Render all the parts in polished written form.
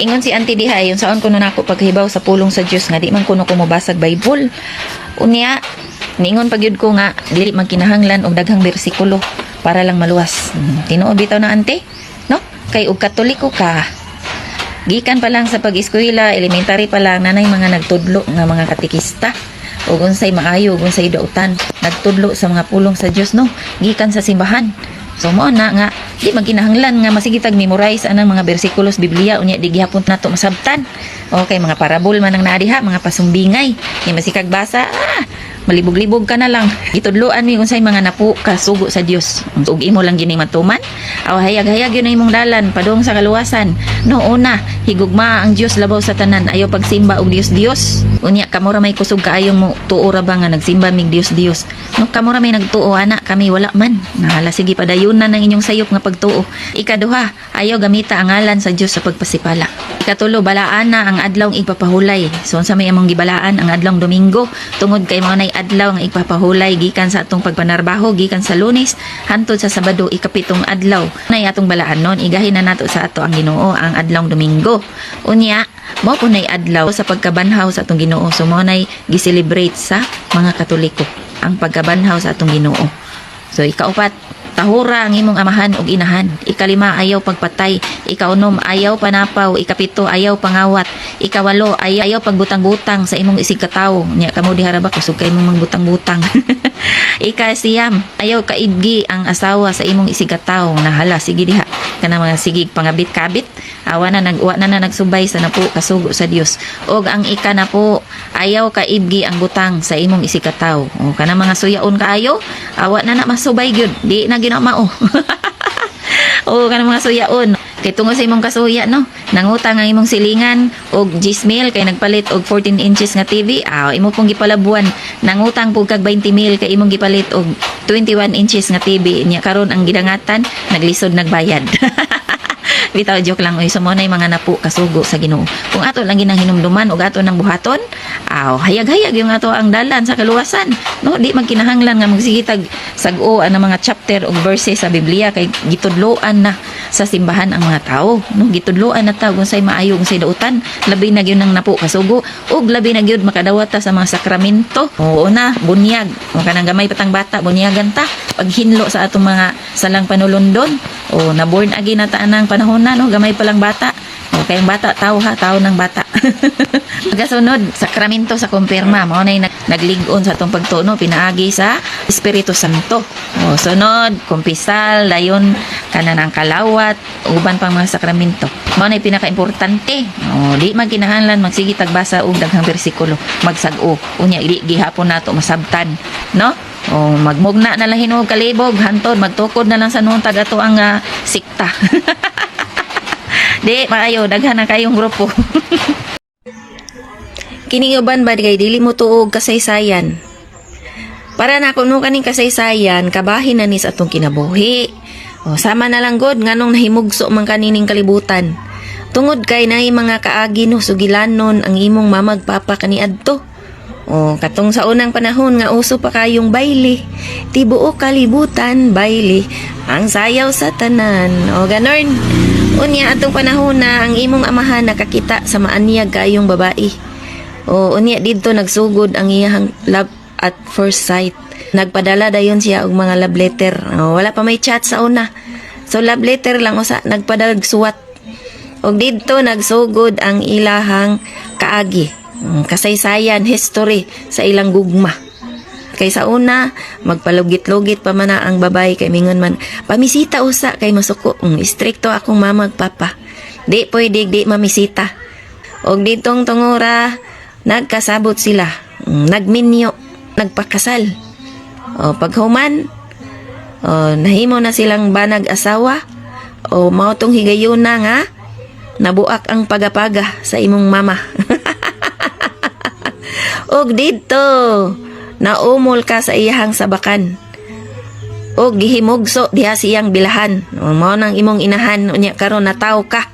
Ingon si Auntie Diha, yung saon kuno nako paghibaw sa pulong sa Dios nga di man kuno ko mobasag Bible. Unya, ningon pagyud ko nga dili man kinahanglan og daghang bersikulo para lang maluwas. Tinuod bitaw na Auntie, no? Kay og Katoliko ka. Gikan pa lang sa pag-eskwela, elementary pa lang nanay mga nagtudlo nga mga katikista. O unsay maayo, unsay dautan, nagtudlo sa mga pulong sa Dios, no? Gikan sa simbahan. So mo na nga di magkinahanglan nga masigitag memorize anang mga bersikulos Biblia unya di gihapon nato masabtan. Okay, mga parabol man ang naadiha, mga pasumbingay, nga masikag basa, malibog-libog ka na lang. Gitudloan mi unsay mga napu kasugo sa Dios. Ug imo lang gini matuman. Aw hayag-hayag yun imong dalan padung sa kaluwasan. No una, higugma ang Dios labaw sa tanan, ayaw pagsimba og Dios-Dios. Unya kamo ra may kusog kaayong mo tuo ra ba nga nagsimba mig Dios-Dios. No kamo ra may nagtuo ana, kami wala man. Nahala sige padayunan ng inyong sayop nga pagtuo. Ikaduha, ayaw gamita ang ngalan sa Dios sa pagpasipala. Ikatulo, balaan na ang adlawng igpapahulay. So unsa may among gibalaan ang adlawng Domingo tungod kay mao nay adlaw nga igpapahulay gikan sa atong pagpanarbaho gikan sa Lunes hantod sa Sabado ikapitong adlaw. Nay atong balaan non igahin na nato sa ato ang Ginoo ang adlawng Domingo. Unya, mao po nay adlaw sa pagkabanhaw sa atong Ginoo. So mao nay gi-celebrate sa mga Katoliko ang pagkabanhaw sa atong Ginoo. So ikaupat, tahura ang imong amahan ug inahan. Ikalima, ayaw pagpatay. Ikaunom, ayaw panapaw. Ikapito, ayaw pangawat. Ikawalo, ayaw pagbutang-butang sa imong isig katawo. Nya kamo diha ra ba kusog kay imong magbutang-butang. Ikasiyam, ayaw kaidgi ang asawa sa imong isig katawo. Nahala sige diha kana mga sigig pangabit-kabit. Awa na nagsubay sa napo kasugo sa Dios. Og ang ika na po, ayaw kaidgi ang butang sa imong isig katawo. O kana mga suyaon kaayo, awa na masubay gyud. Di na ginamao. O kanang mga suyaon kay tungod sa imong kasuya no nangutang ang imong silingan og 10,000 kay nagpalit og 14 inches nga TV imo pong gipalabuan nangutang pug kag 20,000 kay imong gipalit og 21 inches nga TV nya karon ang gidangatan naglisod nagbayad. Bitaw joke lang oy sumo nay mga napo kasugo sa Ginoo. Kung ato lang ginang hinumduman og ato nang buhaton, hayag-hayag yung ato ang dalan sa kaluwasan. No, di magkinahanglan nga magsigitag sag-o ang mga chapter o verses sa Biblia kay gitudloan na sa simbahan ang mga tao. No, gitudloan na ta kung say maayo kung say dautan, labi na gyud nang napo kasugo ug labi na gyud makadawat ta sa mga sakramento. Oo na, bunyag. O kanang gamay patang bata, bunyagan ta paghinlo sa atong mga salang panulundon. O na born again na ta anang panahon na no, gamay pa lang bata. O kayong bata, tao ng bata. Magasunod, sakramento sa kumpirma. Mao nay nagligon sa atong pagtuno, pinaagi sa Espiritu Santo. O sunod, kumpisal, dayon kanang kalawat, uban pang mga sakramento. Mao nay pinaka-importante. O di man kinahanglan magsige tagbasa og daghang bersikulo, magsag-o. Unya di gihapon nato masabtan, no? O magmugna na lang hinuog kalibog, hantod magtukod na lang sa nuntag ato ang sikta. Di, maayo, daghan na kayong grupo. Kining uban ba kay dili mo tuog kasaysayan. Para na kuno kaning kasaysayan, kabahin na ni sa atong kinabuhi. O sama na lang god nganong nahimugso man kanining kalibutan. Tungod kay naay mga kaagi no sugilanon ang imong mamagpapa kaniadto. O katong sa unang panahon nga uso pa kayong baile. Tibuok kalibutan baile, ang sayaw sa tanan. O ganon. Unya atong panahon na ang imong amahan nakakita sa maanyag kayong babae. O unya didto nagsugod ang iyang love at first sight. Nagpadala dayon siya og mga love letter. O, wala pa may chat sa una. So love letter lang usa nagpadala suwat. Og didto nagsugod ang ilahang kaagi, kasaysayan, history sa ilang gugma. Kay sa una, magpalugit-lugit pa man na ang babay kay mingon man, pamisita usa kay masuko. Istrikto akong mama ug papa. Di pwede di mamisita. Og ditong tungura, nagkasabot sila. Nagminyo, nagpakasal. O paghuman, nahimo na silang banag asawa. O mao tong higayuna nga, nabuak ang pagapaga sa imong mama. Og dito, naumol ka sa iyahang sabakan. O gihimugso diha siyang bilahan. O mao nang imong inahan unya karon nataw ka.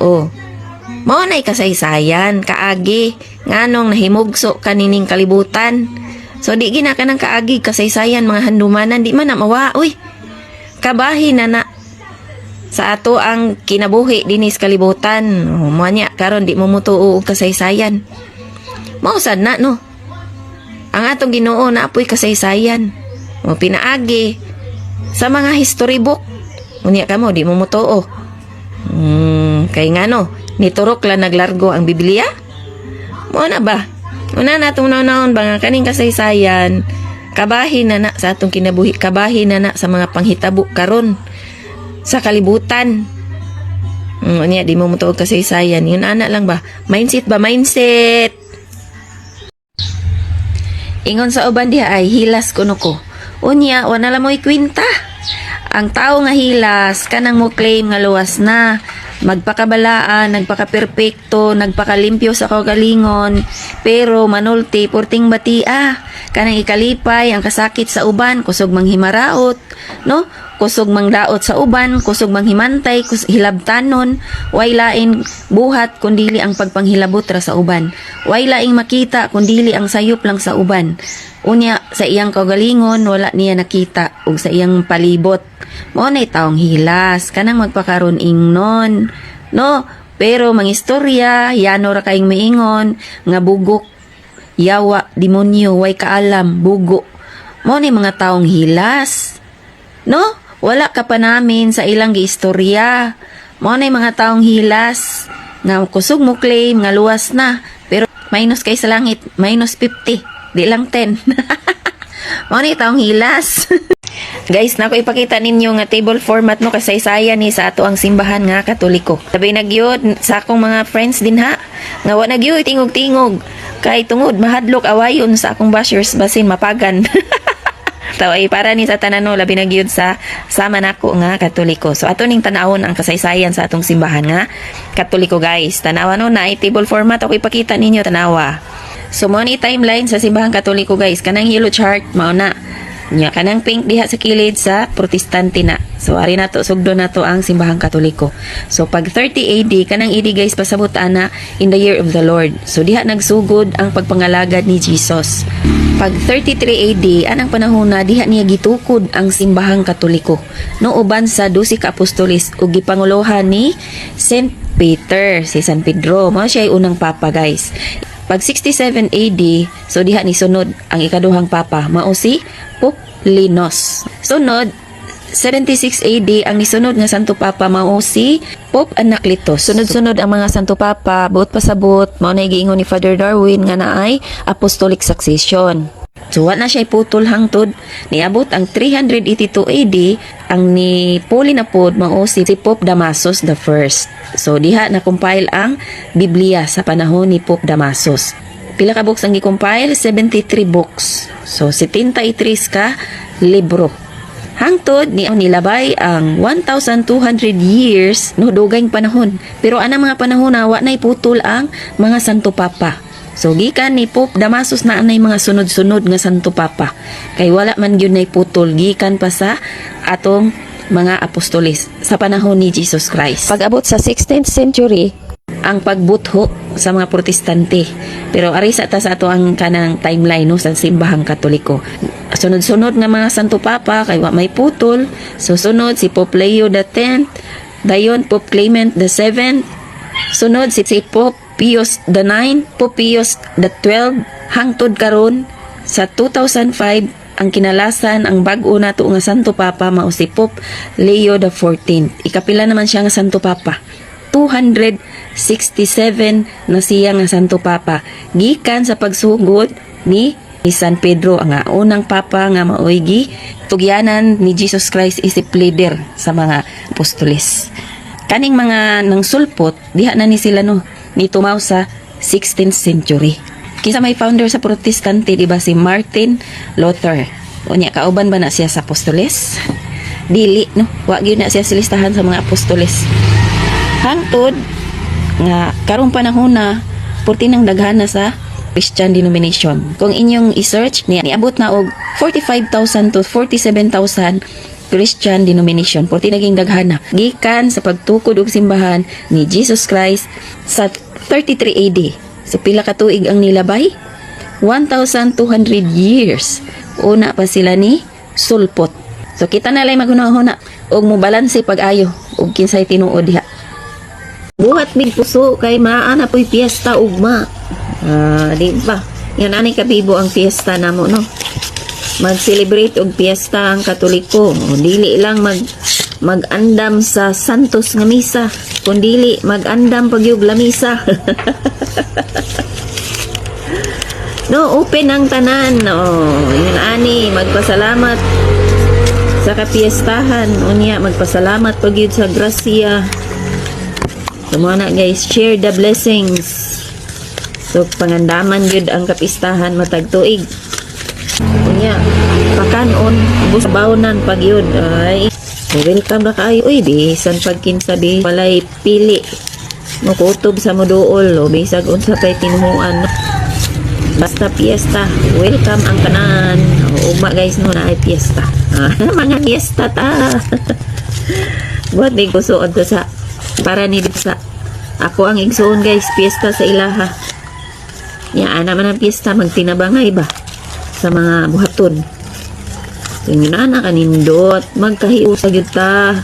O mao nay kasaysayan kaagi nganong nahimugso kanining kalibutan. So di gina ka nang kaagi kasaysayan mga handumanan di man na mawa uy. Kabahin na na. sa ato ang kinabuhi dinis kalibutan. Mo nya karon di mo mutuo og kasaysayan. Mao sad na no. Ang atong Ginoo na apoy kasaysayan. Mo pinaagi sa mga history book. Unya kamo di mo mutuo. Kay ngano, niturok lang naglargo ang Biblia? Mo na ba? Una natong naon ba nga kaning kasaysayan, kabahin na sa atong kinabuhi, kabahin na sa mga panghitabo karon sa kalibutan. Unya di mo mutuo kasaysayan. Yun ana lang ba? Mindset ba? Mindset. Ingon sa uban diha ay hilas kuno ko. Unya wala la mo'y kwenta. Ang tao nga hilas kanang mo claim nga luwas na, magpakabalaan, nagpakaperpekto, nagpakalimpyo sa kagalingon, pero manulti purting batia. Kanang ikalipay ang kasakit sa uban, kusog manghimaraot, no? Kusog mangdaot sa uban, kusog manghimantay, hilabtanon, way lain buhat kundili ang pagpanghilabot ra sa uban. Way laing makita kundili ang sayop lang sa uban. Unya sa iyang kagalingon wala niya nakita ug sa iyang palibot. Mao nay taong hilas kanang magpakaron ingnon, no? Pero mangistorya yano ra kaing miingon nga bugok, yawa, demonyo, way kaalam, bugo. Mao ni mga taong hilas, no? Wala ka pa namin sa ilang giistorya. Mao nay mga taong hilas nga kusog mo claim nga luwas na, pero minus kay sa langit, minus 50. Di lang 10. Mao ni taong hilas. Guys, nako ipakita ninyo nga table format no kasaysayan ni sa ato ang simbahan nga Katoliko. Sabi nagyod sa akong mga friends din ha, nga wa nagyod tingog-tingog kay tungod mahadlok awayon sa akong bashers basin mapagan. Taway para ni sa tanan no labi nagyud sa sama nako nga Katoliko. So ato ning tanawon ang kasaysayan sa atong simbahan nga Katoliko guys. Tanawa no na table format ako ipakita ninyo tanawa. So mo ni timeline sa simbahang Katoliko guys, kanang yellow chart mao na. Nya kanang pink diha sa kilid sa Protestante na. So ari na to sugdo na to ang simbahang Katoliko. So pag 30 AD kanang AD guys pasabot ana in the year of the Lord. So diha nagsugod ang pagpangalagad ni Jesus. Pag 33 AD anang panahon na diha niya gitukod ang simbahang Katoliko. No uban sa 12 ka apostoles ug gipangulohan ni Saint Peter, si San Pedro. Mao siya unang papa guys. Pag 67 AD, so diha ni sunod ang ikaduhang papa, mao si Pope Linos. Sunod 76 AD ang nisunod nga Santo Papa mao si Pope Anacletus. Sunod-sunod ang mga Santo Papa, buot pasabot, mao na giingon ni Father Darwin nga naay apostolic succession. So wa na siya putol hangtod niabot ang 382 AD ang ni Puli na pod mao si Pope Damasus the First. So diha na compile ang Biblia sa panahon ni Pope Damasus. Pila ka books ang gi-compile? 73 books. So 73 ka libro. Hangtod ni ang nilabay ang 1,200 years no dugayng panahon. Pero anang mga panahon na wa nay putol ang mga Santo Papa. So gikan ni Pope Damasus na anay mga sunod-sunod nga Santo Papa. Kay wala man gyud nay putol gikan pa sa atong mga apostoles sa panahon ni Jesus Christ. Pag-abot sa 16th century ang pagbutho sa mga Protestante. Pero ari sa ta sa ato ang kanang timeline no sa simbahang Katoliko. Sunod-sunod nga mga Santo Papa kay wa may putol. So sunod si Pope Leo X, dayon Pope Clement VII, sunod si Pope Pius IX, Pope Pius XII, hangtod karon sa 2005 ang kinalasan ang bag-o nato nga Santo Papa mao si Pope Leo XIV. Ikapila naman siya nga Santo Papa. 267 na siya nga Santo Papa gikan sa pagsugod ni San Pedro ang unang papa nga maoy tugyanan ni Jesus Christ isip leader sa mga apostoles. Kaning mga nang sulpot diha na ni sila no ni tumaw sa 16th century. Kinsa may founder sa Protestante di ba si Martin Luther. Unya kauban ba na siya sa apostoles? Dili no, wa gyud na siya sa listahan sa mga apostoles. Hangtod nga karong panahon na purti nang daghana sa Christian denomination. Kung inyong i-search, niabot na og 45,000 to 47,000 Christian denomination. Purti naging daghana. Gikan sa pagtukod og simbahan ni Jesus Christ sa 33 AD. So pila ka tuig ang nilabay? 1,200 years. Una pa sila ni sulpot. So kita na lang magunahon na ug mo balanse pag-ayo ug kinsay tinuod diha. Buhat mig puso kay maana po'y piyesta ugma. Di ba? Yan ani kabibo ang piyesta namo no. Mag-celebrate og piyesta ang Katoliko. O, dili lang mag-andam sa santos nga misa, kundili mag-andam pagyug lamisa. No, open ang tanan. Yun ani, magpasalamat sa kapiestahan. Unya, magpasalamat pagyud sa grasya. So, na guys, share the blessings. So, pangandaman yun ang kapistahan matag tuig. Unya, pakanon, busbawnan pagyud. Ay, welcome na kayo. Uy, bisan pagkinsabi, walay pili. Mukutob sa muduol, o bisag unsa kay tinuhuan. Basta piyesta, welcome ang tanan. Ugma guys no na ay piyesta. Mga piyesta ta. Buat may gusuod to sa para ni sa ako ang igsoon guys, piyesta sa ilaha. Ya ana man ang piyesta magtinabangay ba sa mga buhaton. Tingnan na kanindot, magkahiusa gyud ta.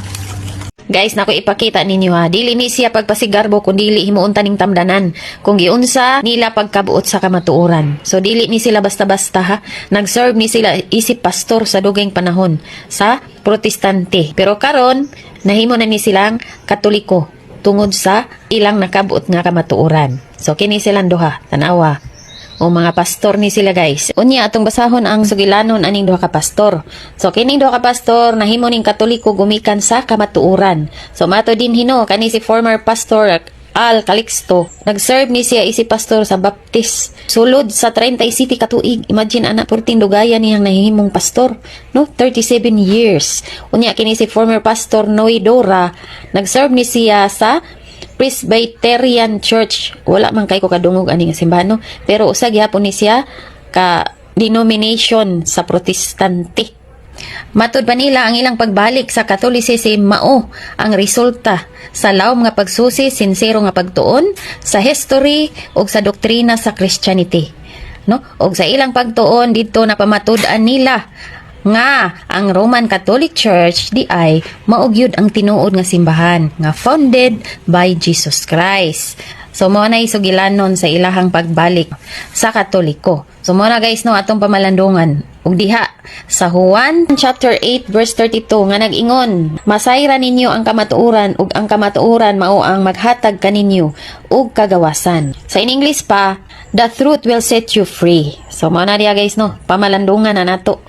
Guys, nako ipakita ninyo ha. Dili ni siya pagpasigarbo kung dili himuon taning tamdanan. Kung giunsa nila pagkabuot sa kamatuoran. So dili ni sila basta-basta ha. Nag-serve ni sila isip pastor sa dugayng panahon sa protestante. Pero karon nahimo na ni silang Katoliko tungod sa ilang nakabuot nga kamatuoran. So kini silang duha, tanawa. O mga pastor ni sila guys. Unya atong basahon ang sugilanon aning duha ka pastor. So kining duha ka pastor nahimo ning Katoliko gumikan sa kamatuoran. So mato din hino kani si former pastor Al Calixto. Nag-serve ni siya isip pastor sa Baptist. Sulod sa 30 city katuig. Imagine anak 14 dugayan niyang nahimong pastor. No, 37 years. Unya kini si former pastor Noe Dora. Nag-serve ni siya sa Presbyterian Church. Wala man kay ko kadungog ani nga simbahan no, pero usa gyapon ni siya ka denomination sa Protestante. Matud pa nila ang ilang pagbalik sa Catholicism mao ang resulta sa lawom nga pagsusi, sincero nga pagtuon sa history ug sa doktrina sa Christianity. No? Ug sa ilang pagtuon didto napamatud-an nila nga ang Roman Catholic Church di ay maugyod ang tinuod nga simbahan nga founded by Jesus Christ. So mo na isugilanon sa ilahang pagbalik sa Katoliko. So mo na guys no atong pamalandungan ug diha sa Juan chapter 8 verse 32 nga nag-ingon, masayra ninyo ang kamatuoran ug ang kamatuoran mao ang maghatag kaninyo ug kagawasan. Sa in English pa, the truth will set you free. So mo na diha guys no, pamalandungan na nato.